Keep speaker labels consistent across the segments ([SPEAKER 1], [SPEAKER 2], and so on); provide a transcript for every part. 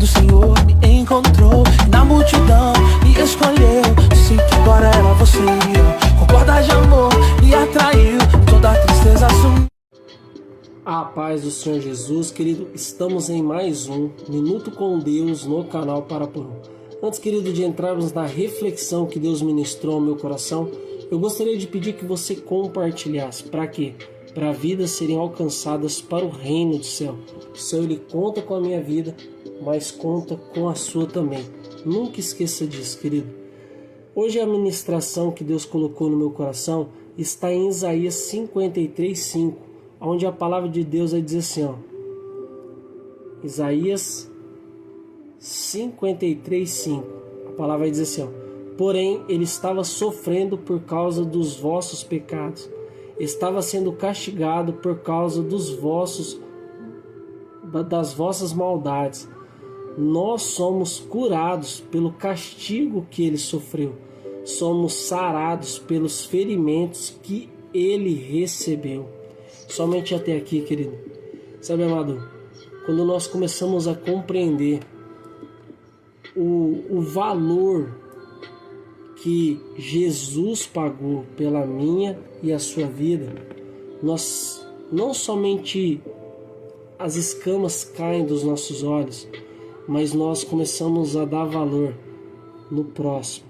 [SPEAKER 1] quando o Senhor me encontrou na multidão, me escolheu, disse que agora era você. Com corda de amor me atraiu, toda a tristeza sumiu.
[SPEAKER 2] A paz do Senhor Jesus, querido, estamos em mais um Minuto com Deus no canal Para Por Um. Antes, querido, de entrarmos na reflexão que Deus ministrou ao meu coração, eu gostaria de pedir que você compartilhasse. Para quê? Para vidas serem alcançadas para o reino do céu. O céu, ele conta com a minha vida, mas conta com a sua também. Nunca esqueça disso, querido. Hoje a ministração que Deus colocou no meu coração está em Isaías 53:5, onde a palavra de Deus vai dizer assim, ó. Isaías 53:5. A palavra vai dizer assim, ó. Porém, ele estava sofrendo por causa dos vossos pecados. Estava sendo castigado por causa das vossas maldades. Nós somos curados pelo castigo que ele sofreu. Somos sarados pelos ferimentos que ele recebeu. Somente até aqui, querido. Sabe, amado, quando nós começamos a compreender o valor que Jesus pagou pela minha e a sua vida, nós não somente as escamas caem dos nossos olhos, mas nós começamos a dar valor no próximo.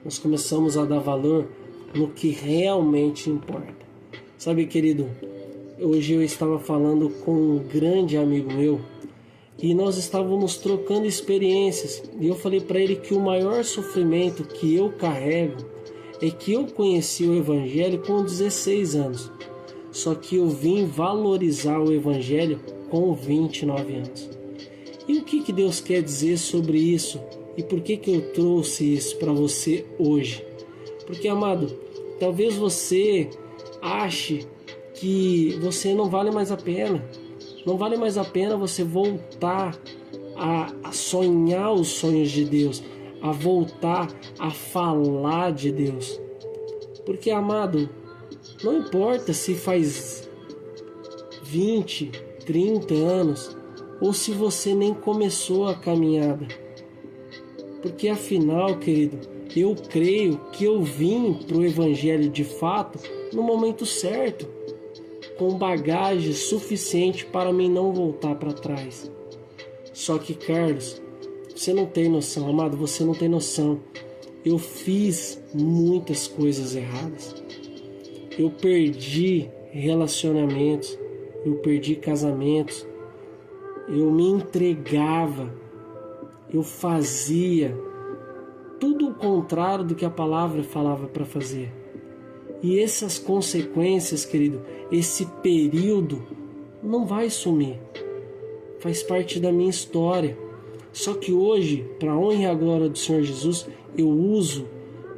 [SPEAKER 2] Nós começamos a dar valor no que realmente importa. Sabe, querido, hoje eu estava falando com um grande amigo meu e nós estávamos trocando experiências. E eu falei para ele que o maior sofrimento que eu carrego é que eu conheci o Evangelho com 16 anos. Só que eu vim valorizar o Evangelho com 29 anos. E o que Deus quer dizer sobre isso? E por que eu trouxe isso para você hoje? Porque, amado, talvez você ache que você não vale mais a pena. Não vale mais a pena você voltar a sonhar os sonhos de Deus, a voltar a falar de Deus. Porque, amado, não importa se faz 20, 30 anos ou se você nem começou a caminhada. Porque afinal, querido, eu creio que eu vim para o Evangelho de fato no momento certo, com bagagem suficiente para mim não voltar para trás. Só que, Carlos, você não tem noção, amado, você não tem noção. Eu fiz muitas coisas erradas. Eu perdi relacionamentos, eu perdi casamentos, eu me entregava, eu fazia tudo o contrário do que a palavra falava para fazer. E essas consequências, querido, esse período não vai sumir. Faz parte da minha história. Só que hoje, para a honra e a glória do Senhor Jesus, eu uso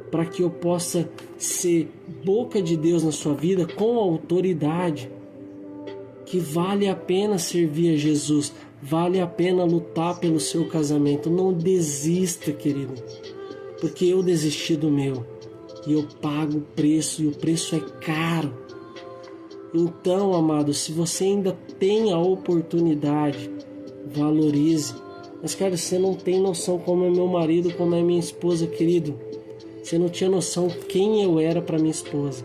[SPEAKER 2] para que eu possa ser boca de Deus na sua vida com autoridade. Que vale a pena servir a Jesus, vale a pena lutar pelo seu casamento. Não desista, querido, porque eu desisti do meu. E eu pago o preço, e o preço é caro. Então, amado, se você ainda tem a oportunidade, valorize. Mas, cara, você não tem noção como é meu marido, como é minha esposa, querido. Você não tinha noção quem eu era para minha esposa.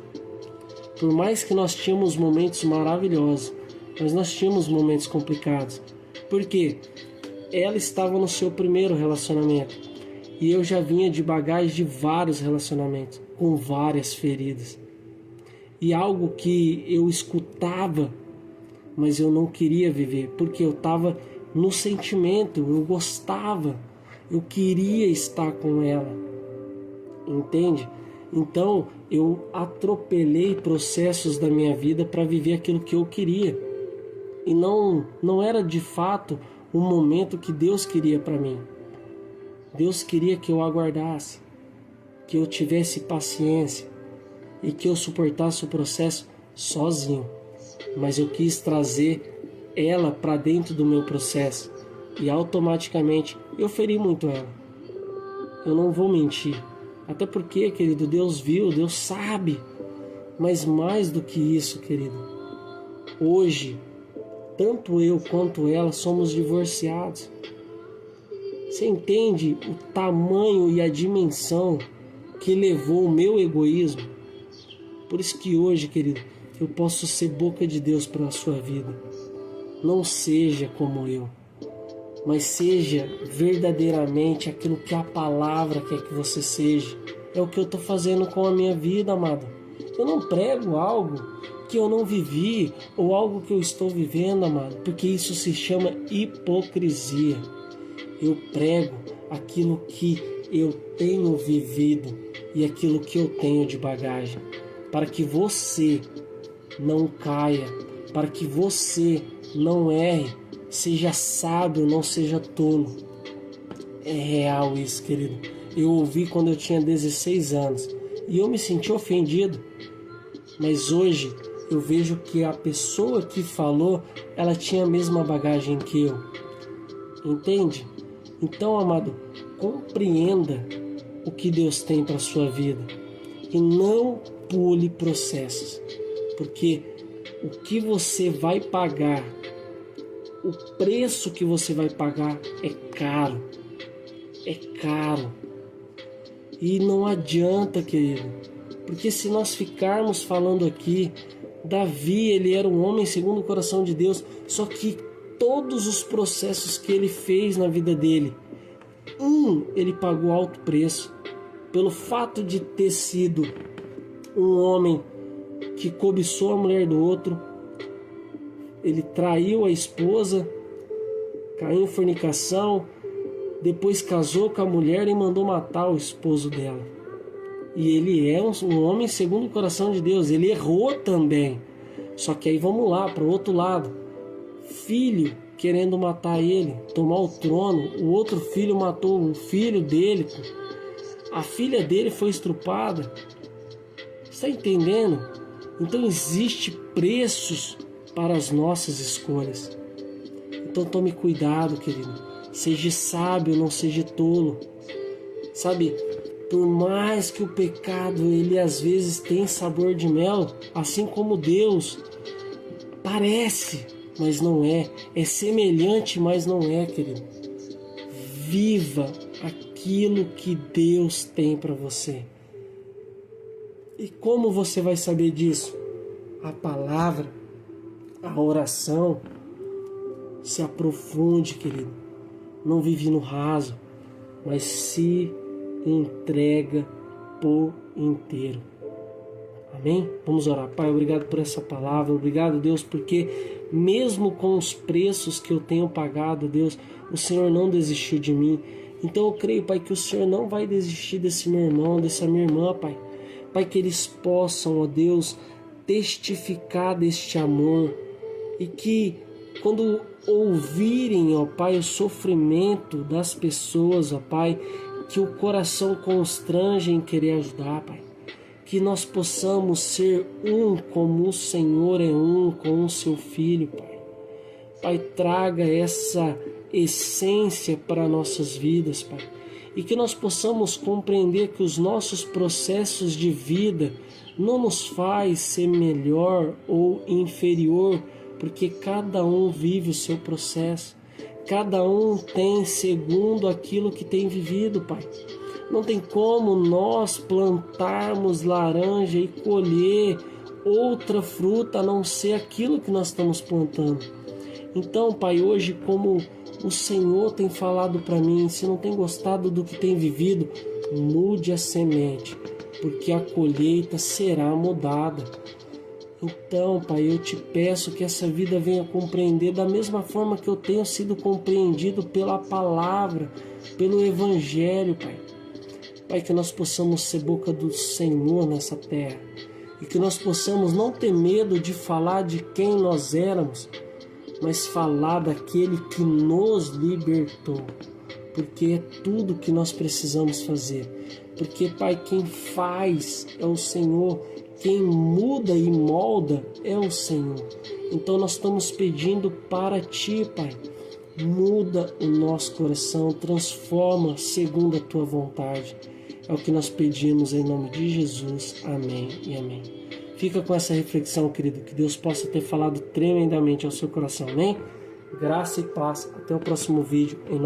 [SPEAKER 2] Por mais que nós tínhamos momentos maravilhosos, mas nós tínhamos momentos complicados. Por quê? Ela estava no seu primeiro relacionamento. E eu já vinha de bagagem de vários relacionamentos, com várias feridas. E algo que eu escutava, mas eu não queria viver, porque eu estava no sentimento, eu gostava, eu queria estar com ela. Entende? Então eu atropelei processos da minha vida para viver aquilo que eu queria. E não era de fato o momento que Deus queria para mim. Deus queria que eu aguardasse, que eu tivesse paciência e que eu suportasse o processo sozinho. Mas eu quis trazer ela para dentro do meu processo e automaticamente eu feri muito ela. Eu não vou mentir. Até porque, querido, Deus viu, Deus sabe. Mas mais do que isso, querido, hoje, tanto eu quanto ela somos divorciados. Você entende o tamanho e a dimensão que levou o meu egoísmo? Por isso que hoje, querido, eu posso ser boca de Deus para a sua vida. Não seja como eu, mas seja verdadeiramente aquilo que a palavra quer que você seja. É o que eu estou fazendo com a minha vida, amado. Eu não prego algo que eu não vivi ou algo que eu estou vivendo, amado, porque isso se chama hipocrisia. Eu prego aquilo que eu tenho vivido e aquilo que eu tenho de bagagem, para que você não caia, para que você não erre, seja sábio, não seja tolo. É real isso, querido. Eu ouvi quando eu tinha 16 anos e eu me senti ofendido, mas hoje eu vejo que a pessoa que falou, ela tinha a mesma bagagem que eu. Entende? Então, amado, compreenda o que Deus tem para a sua vida e não pule processos, porque o que você vai pagar, o preço que você vai pagar é caro, e não adianta, querido, porque se nós ficarmos falando aqui, Davi, ele era um homem segundo o coração de Deus, só que todos os processos que ele fez na vida dele, ele pagou alto preço, pelo fato de ter sido um homem que cobiçou a mulher do outro, ele traiu a esposa, caiu em fornicação, depois casou com a mulher e mandou matar o esposo dela. E ele é um homem segundo o coração de Deus, ele errou também. Só que aí vamos lá, para o outro lado. Filho querendo matar ele, tomar o trono, o outro filho matou o filho dele, a filha dele foi estrupada. Está entendendo? Então existe preços para as nossas escolhas. Então tome cuidado, querido. Seja sábio, não seja tolo. Sabe, por mais que o pecado, ele às vezes tem sabor de mel, assim como Deus, parece, mas não é. É semelhante, mas não é, querido. Viva aquilo que Deus tem para você. E como você vai saber disso? A palavra, a oração. Se aprofunde, querido. Não vive no raso, mas se entrega por inteiro. Amém? Vamos orar. Pai, obrigado por essa palavra. Obrigado, Deus, porque mesmo com os preços que eu tenho pagado, Deus, o Senhor não desistiu de mim. Então eu creio, Pai, que o Senhor não vai desistir desse meu irmão, dessa minha irmã, Pai. Pai, que eles possam, ó Deus, testificar deste amor e que quando ouvirem, ó Pai, o sofrimento das pessoas, ó Pai, que o coração constrange em querer ajudar, Pai. Que nós possamos ser um como o Senhor é um com o seu Filho, Pai. Pai, traga essa essência para nossas vidas, Pai. E que nós possamos compreender que os nossos processos de vida não nos faz ser melhor ou inferior, porque cada um vive o seu processo. Cada um tem segundo aquilo que tem vivido, Pai. Não tem como nós plantarmos laranja e colher outra fruta a não ser aquilo que nós estamos plantando. Então, Pai, hoje, como o Senhor tem falado para mim, se não tem gostado do que tem vivido, mude a semente, porque a colheita será mudada. Então, Pai, eu te peço que essa vida venha compreender da mesma forma que eu tenho sido compreendido pela palavra, pelo Evangelho, Pai. Pai, que nós possamos ser boca do Senhor nessa terra e que nós possamos não ter medo de falar de quem nós éramos, mas falar daquele que nos libertou, porque é tudo que nós precisamos fazer. Porque, Pai, quem faz é o Senhor, quem muda e molda é o Senhor. Então nós estamos pedindo para Ti, Pai, muda o nosso coração, transforma segundo a Tua vontade. É o que nós pedimos em nome de Jesus. Amém e amém. Fica com essa reflexão, querido, que Deus possa ter falado tremendamente ao seu coração, amém? Graça e paz. Até o próximo vídeo.